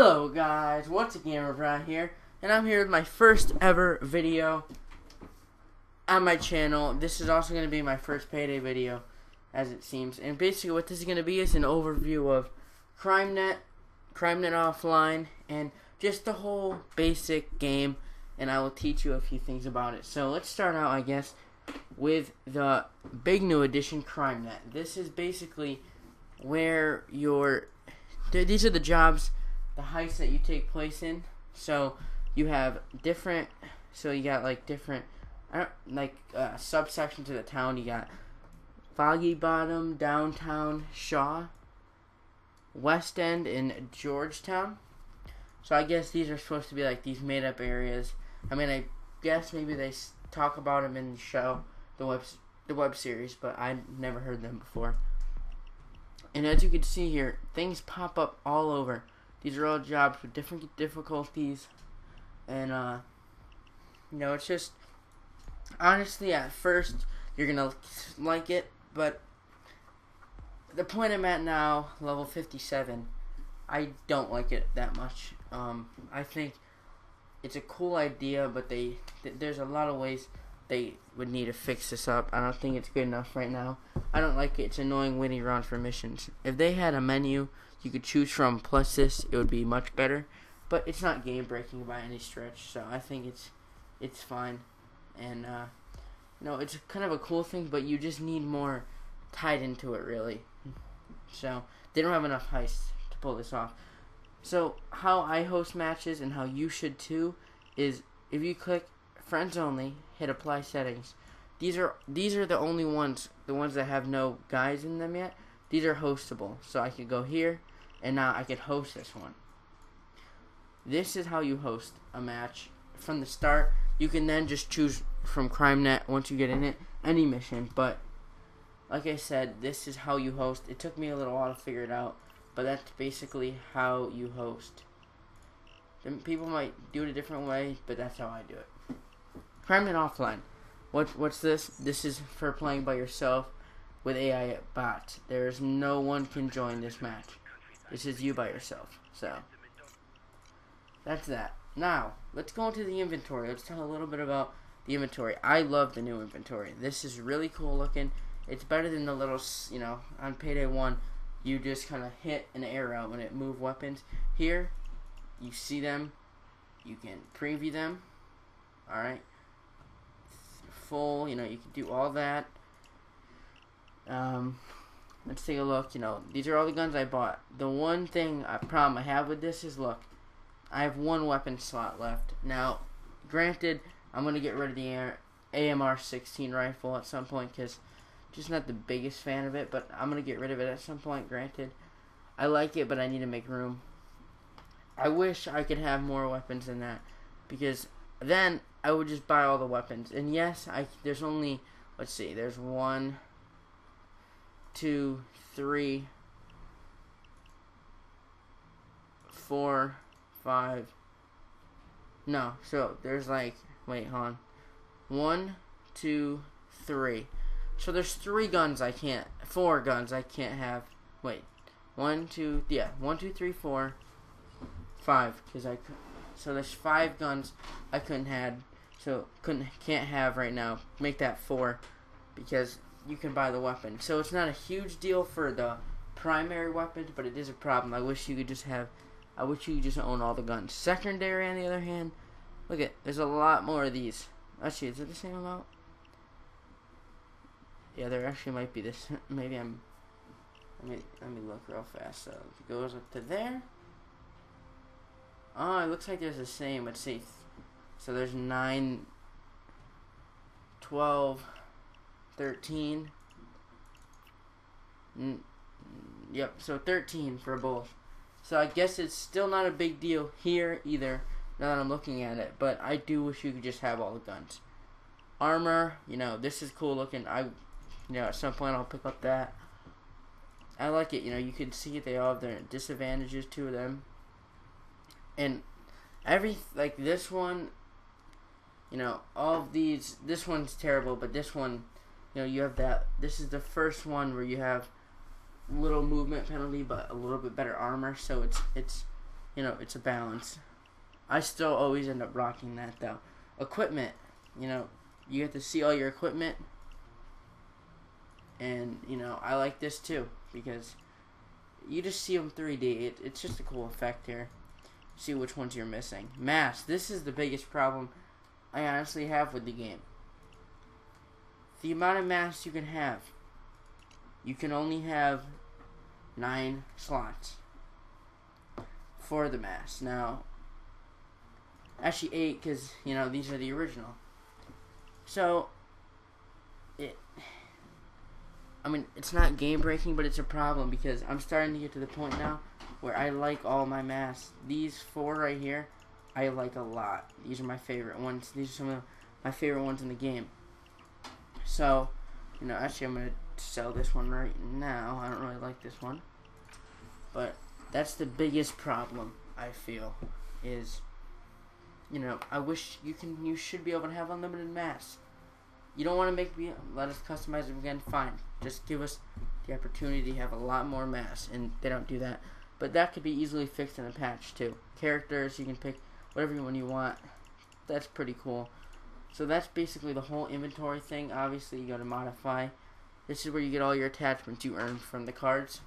Hello guys, WhatsagamerBrah here, and I'm here with my first ever video on my channel. This is also going to be my first Payday video, as it seems. And basically what this is going to be is an overview of Crimenet offline, and just the whole basic game, and I will teach you a few things about it. So let's start out, I guess, with the big new addition, Crimenet. This is basically where these are the jobs, the heists that you take place in. So you have different, different subsections of the town. You got Foggy Bottom, Downtown, Shaw, West End, and Georgetown. So I guess these are supposed to be like these made up areas. I mean, I guess maybe they talk about them in the show, the web series, but I never heard them before. And as you can see here, things pop up all over. These are all jobs with different difficulties, and it's just, honestly, at first you're gonna like it, but the point I'm at now, level 57, I don't like it that much. I think it's a cool idea, but there's a lot of ways they would need to fix this up. I don't think it's good enough right now. I don't like it. It's annoying waiting around for missions. If they had a menu you could choose from plus this, it would be much better. But it's not game breaking by any stretch, so I think it's fine. And it's kind of a cool thing, but you just need more tied into it, really. So they don't have enough heists to pull this off. So how I host matches, and how you should too, is if you click friends only, hit apply settings. These are the only ones, the ones that have no guys in them yet. These are hostable. So I could go here, and now I could host this one. This is how you host a match from the start. You can then just choose from Crimenet once you get in it, any mission. But like I said, this is how you host. It took me a little while to figure it out, but that's basically how you host. People might do it a different way, but that's how I do it. Crimenet offline. What's this? This is for playing by yourself with AI bots. There's no one can join this match. This is you by yourself. So that's that. Now let's go into the inventory. Let's talk a little bit about the inventory. I love the new inventory. This is really cool looking. It's better than the little, on Payday 1, you just kind of hit an arrow and it moved weapons. Here, you see them. You can preview them. Alright. Full, you can do all that. Let's take a look. These are all the guns I bought. The one problem I have with this is, look, I have one weapon slot left. Now, granted, I'm going to get rid of the AMR-16 rifle at some point, because I'm just not the biggest fan of it, but I'm going to get rid of it at some point, granted. I like it, but I need to make room. I wish I could have more weapons than that, because then I would just buy all the weapons. And yes, there's only, let's see, there's 1, 2, 3, 4, 5. No, so there's wait, hold on. 1, 2, 3. So there's 4 guns I can't have. Wait, 1, 2, 3, 4, 5. So there's 5 guns I can't have right now. Make that 4, because you can buy the weapon. So it's not a huge deal for the primary weapons, but it is a problem. I wish you could just own all the guns. Secondary, on the other hand, look there's a lot more of these. Actually, is it the same amount? Yeah, there actually might be this. Maybe let me look real fast. So it goes up to there. Oh, it looks like there's the same. Let's see. So there's 9, 12, 13. Yep, so 13 for both. So I guess it's still not a big deal here either, now that I'm looking at it. But I do wish you could just have all the guns. Armor, this is cool looking. At some point I'll pick up that. I like it. You can see they all have their disadvantages to them. And this one, all of these, this one's terrible, but this one, you have that. This is the first one where you have little movement penalty, but a little bit better armor. So it's it's a balance. I still always end up rocking that though. Equipment, you get to see all your equipment, and I like this too because you just see them 3D. It's just a cool effect here. See which ones you're missing. Mask. This is the biggest problem I honestly have with the game. The amount of masks you can have. You can only have 9 slots for the mask. Now, actually 8 because, these are the original. So, it's not game breaking, but it's a problem because I'm starting to get to the point now where I like all my masks. These 4 right here, I like a lot. These are my favorite ones. These are some of my favorite ones in the game. So, actually I'm going to sell this one right now. I don't really like this one. But that's the biggest problem, I feel, is, I wish you should be able to have unlimited masks. You don't want to let us customize it again, fine. Just give us the opportunity to have a lot more masks, and they don't do that. But that could be easily fixed in a patch too. Characters, you can pick whatever one you want. That's pretty cool. So that's basically the whole inventory thing. Obviously, you go to modify. This is where you get all your attachments you earn from the cards.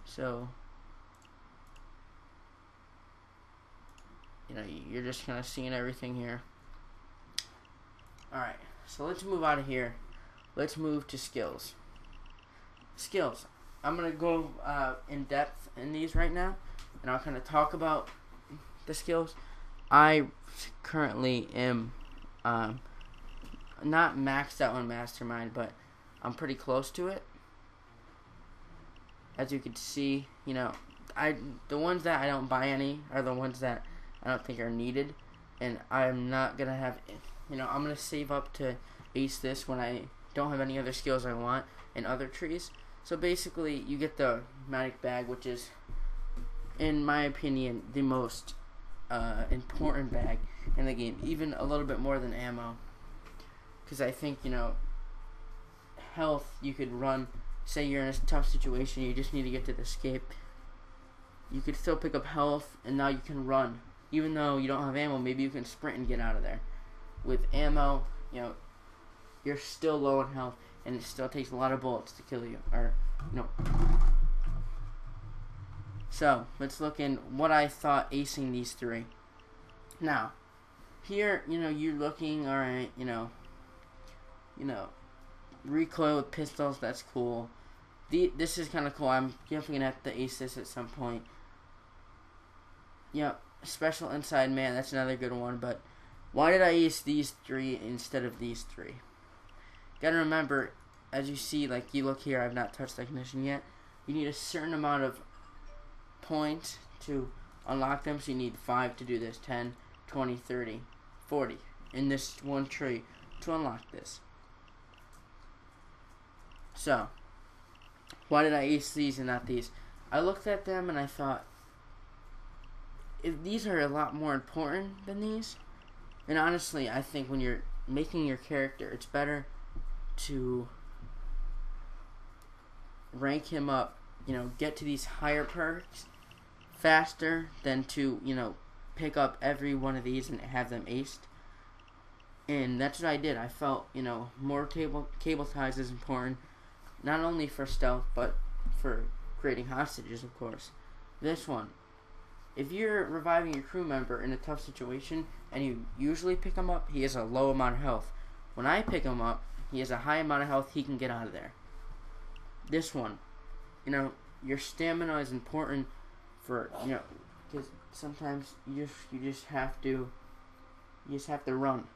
So, you're just kind of seeing everything here. Alright, so let's move out of here. Let's move to skills. Skills. I'm going to go in depth in these right now, and I'll kind of talk about the skills. I currently am not maxed out on Mastermind, but I'm pretty close to it. As you can see, the ones that I don't buy any are the ones that I don't think are needed, and I'm not going to have, I'm going to save up to ace this when I don't have any other skills I want in other trees. So basically, you get the magic bag, which is, in my opinion, the most important bag in the game, even a little bit more than ammo. Because I think, health, you could run, say you're in a tough situation, you just need to get to the escape. You could still pick up health, and now you can run. Even though you don't have ammo, maybe you can sprint and get out of there. With ammo, you're still low in health, and it still takes a lot of bullets to kill you. So, let's look in what I thought acing these 3. Now, here, you're looking, alright, recoil with pistols, that's cool. This is kind of cool. I'm definitely going to have to ace this at some point. Special inside man, that's another good one, but why did I ace these 3 instead of these 3? Gotta remember, as you see, like you look here, I've not touched ignition yet. You need a certain amount of points to unlock them, so you need 5 to do this, 10, 20, 30, 40 in this one tree to unlock this. So, why did I ace these and not these? I looked at them and I thought, if these are a lot more important than these, and honestly, I think when you're making your character, it's better to rank him up, get to these higher perks faster than to, pick up every one of these and have them aced. And that's what I did. I felt, more cable ties is important, not only for stealth, but for creating hostages, of course. This one, if you're reviving your crew member in a tough situation, and you usually pick him up, he has a low amount of health. When I pick him up, he has a high amount of health, he can get out of there. This one, your stamina is important for, because sometimes you just have to run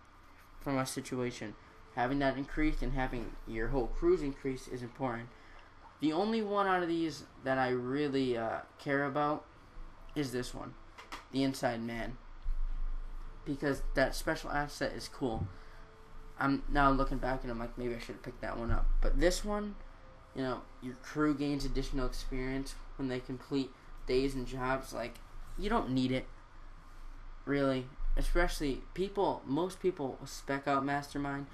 from a situation. Having that increased and having your whole cruise increase is important. The only one out of these that I really care about is this one, the inside man, because that special asset is cool. I'm now looking back and I'm like, maybe I should have picked that one up. But this one, your crew gains additional experience when they complete days and jobs. Like, you don't need it, really. Especially most people spec out Mastermind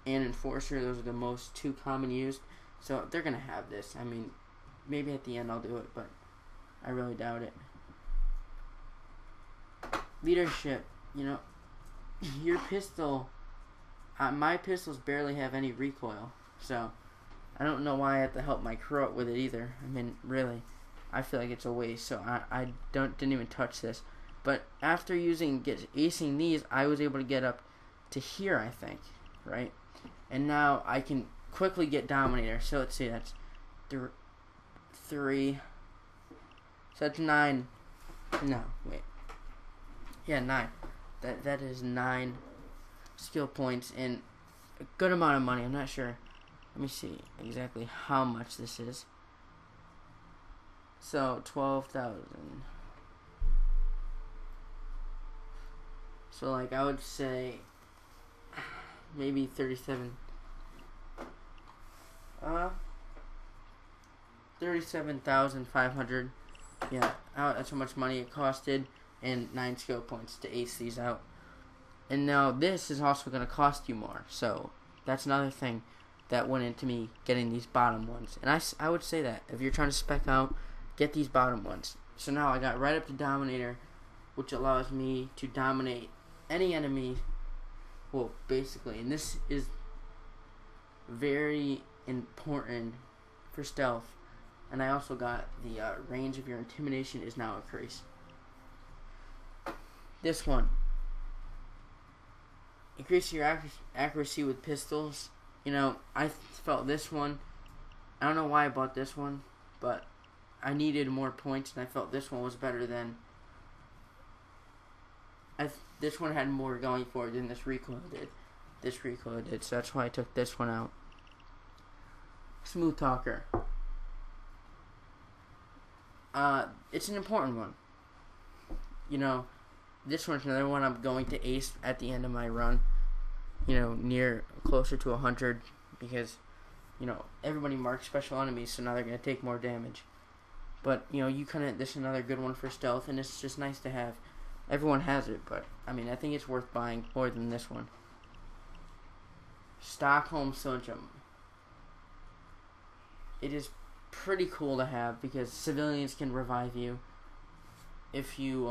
and Enforcer. Those are the most 2 common used. So they're gonna have this. I mean, maybe at the end I'll do it, but I really doubt it. leadership, you know, your pistol, my pistols barely have any recoil, so I don't know why I have to help my crew out with it either. I mean, really, I feel like it's a waste, so I didn't even touch this. But after acing these, I was able to get up to here, I think, right? And now I can quickly get Dominator. So let's see, that's 3. So that's 9. No, wait. Yeah, 9. That is 9 skill points and a good amount of money. I'm not sure. Let me see exactly how much this is. So 12,000. So like I would say maybe 37. 37,500. Yeah, that's how much money it costed, and 9 skill points to ace these out. And now this is also going to cost you more. So that's another thing that went into me getting these bottom ones. And I would say that if you're trying to spec out, get these bottom ones. So now I got right up to Dominator, which allows me to dominate any enemy. Well, basically, and this is very important for stealth. And I also got the range of your intimidation is now increased. This one. Increase your accuracy with pistols. You know, I felt this one. I don't know why I bought this one, but I needed more points, and I felt this one was better than. This one had more going for it than this recoil did. So that's why I took this one out. Smooth Talker. It's an important one. You know, this one's another one I'm going to ace at the end of my run. You know, closer to 100, because, you know, everybody marks special enemies, so now they're going to take more damage. But, you know, this is another good one for stealth, and it's just nice to have. Everyone has it, but, I mean, I think it's worth buying more than this one. Stockholm Sojum. It is pretty cool to have, because civilians can revive you if you,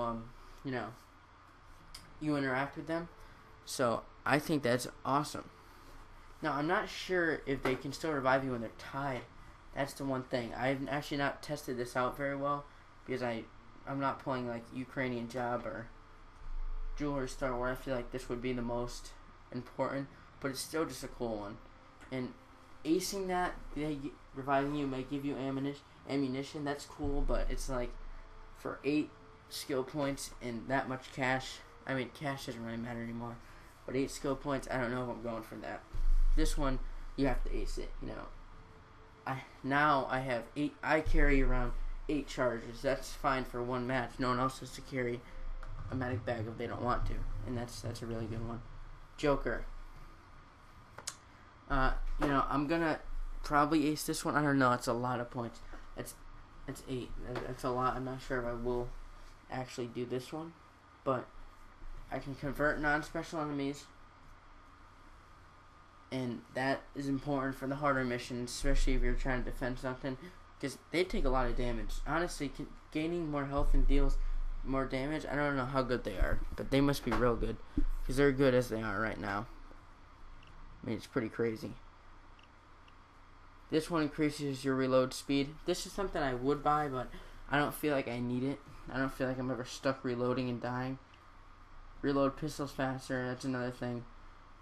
you know, you interact with them. So, I think that's awesome. Now, I'm not sure if they can still revive you when they're tied. That's the one thing. I've actually not tested this out very well, because I'm not playing like Ukrainian Job or Jewelry Star, where I feel like this would be the most important, but it's still just a cool one. And acing that, reviving you might give you ammunition. That's cool, but it's like for 8 skill points and that much cash. I mean, cash doesn't really matter anymore, but 8 skill points, I don't know if I'm going for that. This one, you have to ace it. You know, I have 8. I carry around 8 charges. That's fine for one match. No one else has to carry a medic bag if they don't want to, and that's a really good one. Joker. You know, I'm gonna probably ace this one. I don't know. It's a lot of points. It's 8. That's a lot. I'm not sure if I will actually do this one, but I can convert non-special enemies, and that is important for the harder missions, especially if you're trying to defend something, because they take a lot of damage. Honestly, gaining more health and deals more damage, I don't know how good they are, but they must be real good, because they're good as they are right now. I mean, it's pretty crazy. This one increases your reload speed. This is something I would buy, but I don't feel like I need it. I don't feel like I'm ever stuck reloading and dying. Reload pistols faster, that's another thing.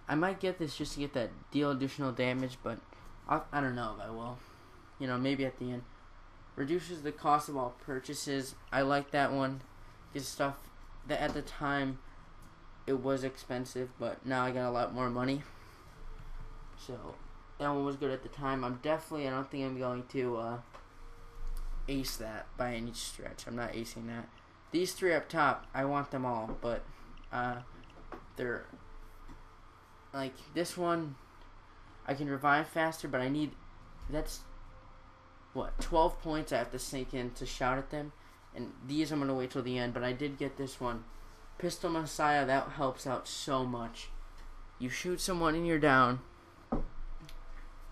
I might get this just to get that deal additional damage, but I don't know if I will. You know, maybe at the end. Reduces the cost of all purchases. I like that one. Because stuff that at the time it was expensive, but now I got a lot more money. So that one was good at the time. I don't think I'm going to ace that by any stretch. I'm not acing that. These 3 up top, I want them all, but they're like this one. I can revive faster, but I need, that's what, 12 points I have to sink in to shout at them, and these I'm gonna wait till the end. But I did get this one, Pistol Messiah. That helps out so much. You shoot someone and you're down,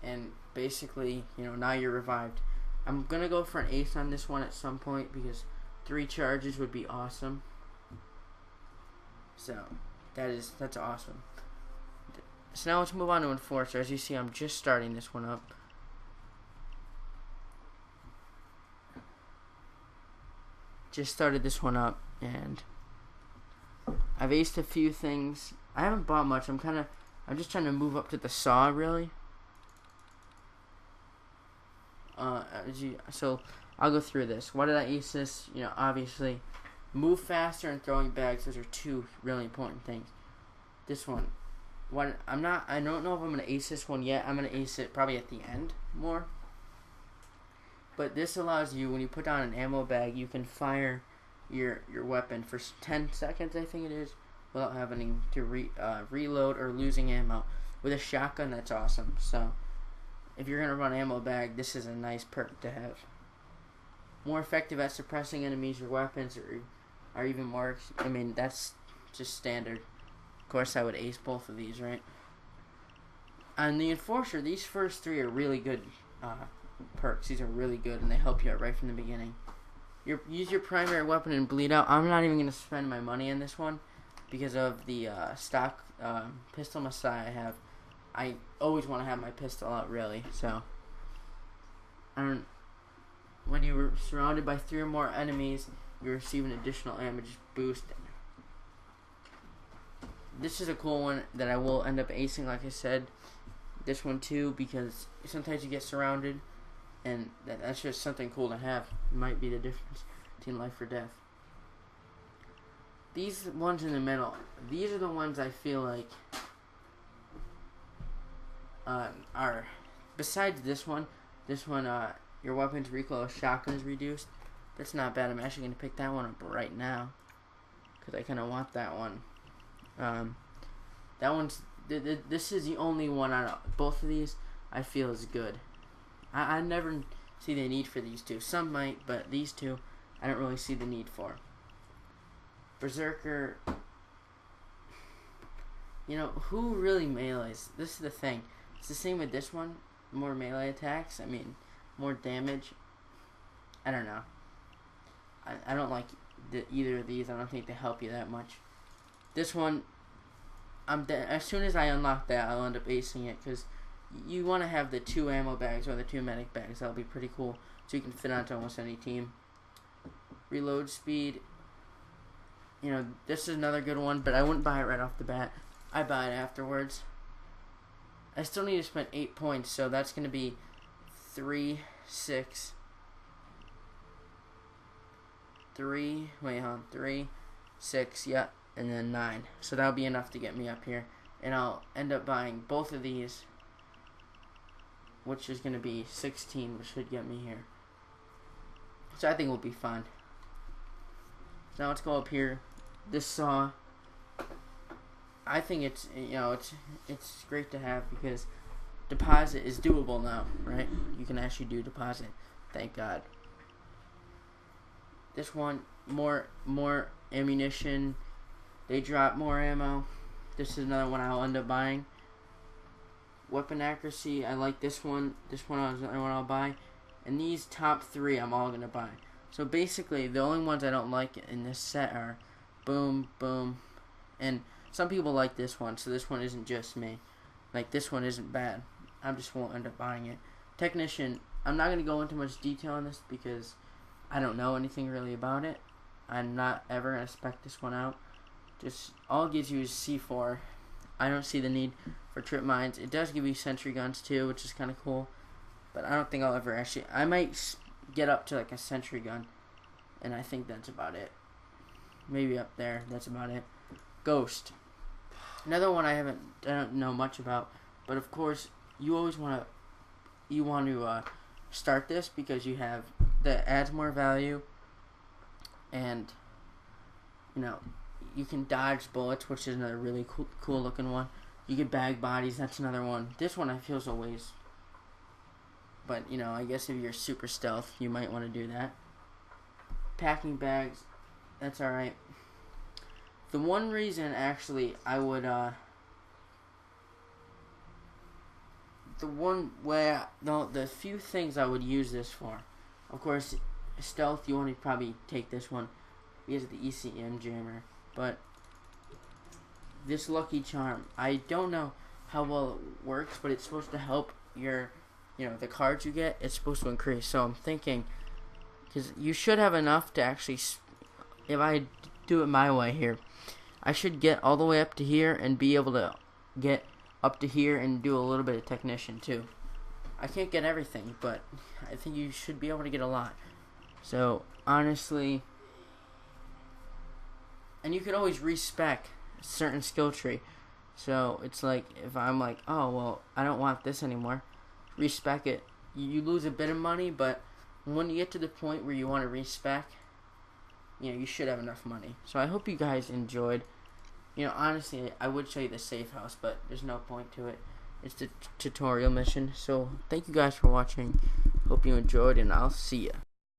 and basically, you know, now you're revived. I'm gonna go for an ace on this one at some point, because 3 charges would be awesome. So that's awesome. So now let's move on to Enforcer. As you see, I'm just starting this one up. Just started this one up, and I've aced a few things. I haven't bought much. I'm just trying to move up to the saw, really. So I'll go through this. Why did I ace this? You know, obviously, move faster and throwing bags. Those are two really important things. This one, I don't know if I'm gonna ace this one yet. I'm gonna ace it probably at the end more. But this allows you, when you put down an ammo bag, you can fire your weapon for 10 seconds, I think it is, without having to reload or losing ammo. With a shotgun, that's awesome. So, if you're going to run ammo bag, this is a nice perk to have. More effective at suppressing enemies or weapons, or even more, I mean, that's just standard. Of course, I would ace both of these, right? On the Enforcer, these first three are really good perks. These are really good, and they help you out right from the beginning. Use your primary weapon and bleed out. I'm not even going to spend my money on this one because of the stock pistol Messiah I have. I always want to have my pistol out, really. So, when you're surrounded by 3 or more enemies, you receive an additional damage boost. This is a cool one that I will end up acing, like I said. This one too, because sometimes you get surrounded, and that's just something cool to have. It might be the difference between life or death. These ones in the middle, these are the ones I feel like are, besides this one, your weapon's recoil of shotgun is reduced. That's not bad. I'm actually going to pick that one up right now, because I kind of want that one. That one's, this is the only one out of both of these I feel is good. I never see the need for these two. Some might, but these two I don't really see the need for. Berserker, you know, who really melees? This is the thing. It's the same with this one. More melee attacks. I mean, more damage. I don't know. I don't like either of these. I don't think they help you that much. This one, as soon as I unlock that, I'll end up acing it, because you want to have the 2 ammo bags or the 2 medic bags. That'll be pretty cool, so you can fit onto almost any team. Reload speed. You know, this is another good one, but I wouldn't buy it right off the bat. I buy it afterwards. I still need to spend 8 points, so that's going to be 3, 6, 3, wait, hold on, 3, 6, yeah, and then 9. So that'll be enough to get me up here. And I'll end up buying both of these, which is going to be 16, which should get me here. So I think we'll be fine. Now let's go up here. This saw, I think it's, you know, it's great to have, because deposit is doable now, right? You can actually do deposit. Thank God. This one, more ammunition. They drop more ammo. This is another one I'll end up buying. Weapon accuracy, I like this one. This one is another one I'll buy. And these top 3 I'm all gonna buy. So basically, the only ones I don't like in this set are boom, boom, and some people like this one, so this one isn't just me. Like, this one isn't bad. I just won't end up buying it. Technician, I'm not going to go into much detail on this because I don't know anything really about it. I'm not ever going to spec this one out. Just, all it gives you is C4. I don't see the need for trip mines. It does give you sentry guns too, which is kind of cool. But I don't think I'll ever actually, I might get up to like a sentry gun, and I think that's about it. Maybe up there, that's about it. Ghost, another one I don't know much about, but of course you always want to start this, because you have that adds more value, and you know, you can dodge bullets, which is another really cool looking one. You get bag bodies, that's another one. This one I feel is a waste, but you know, I guess if you're super stealth, you might want to do that. Packing bags, that's alright. The one reason actually I would the few things I would use this for, of course, stealth, you want to probably take this one because of the ECM jammer, but this lucky charm, I don't know how well it works, but it's supposed to help your, the cards you get, it's supposed to increase. So I'm thinking, because you should have enough to actually, if I do it my way here, I should get all the way up to here and be able to get up to here and do a little bit of technician too. I can't get everything, but I think you should be able to get a lot. So honestly, and you could always respec a certain skill tree. So it's like, if I'm like, oh well, I don't want this anymore, respec it. You lose a bit of money, but when you get to the point where you want to respec, you should have enough money. So I hope you guys enjoyed. Honestly, I would show you the safe house, but there's no point to it. It's the tutorial mission. So thank you guys for watching. Hope you enjoyed, and I'll see ya.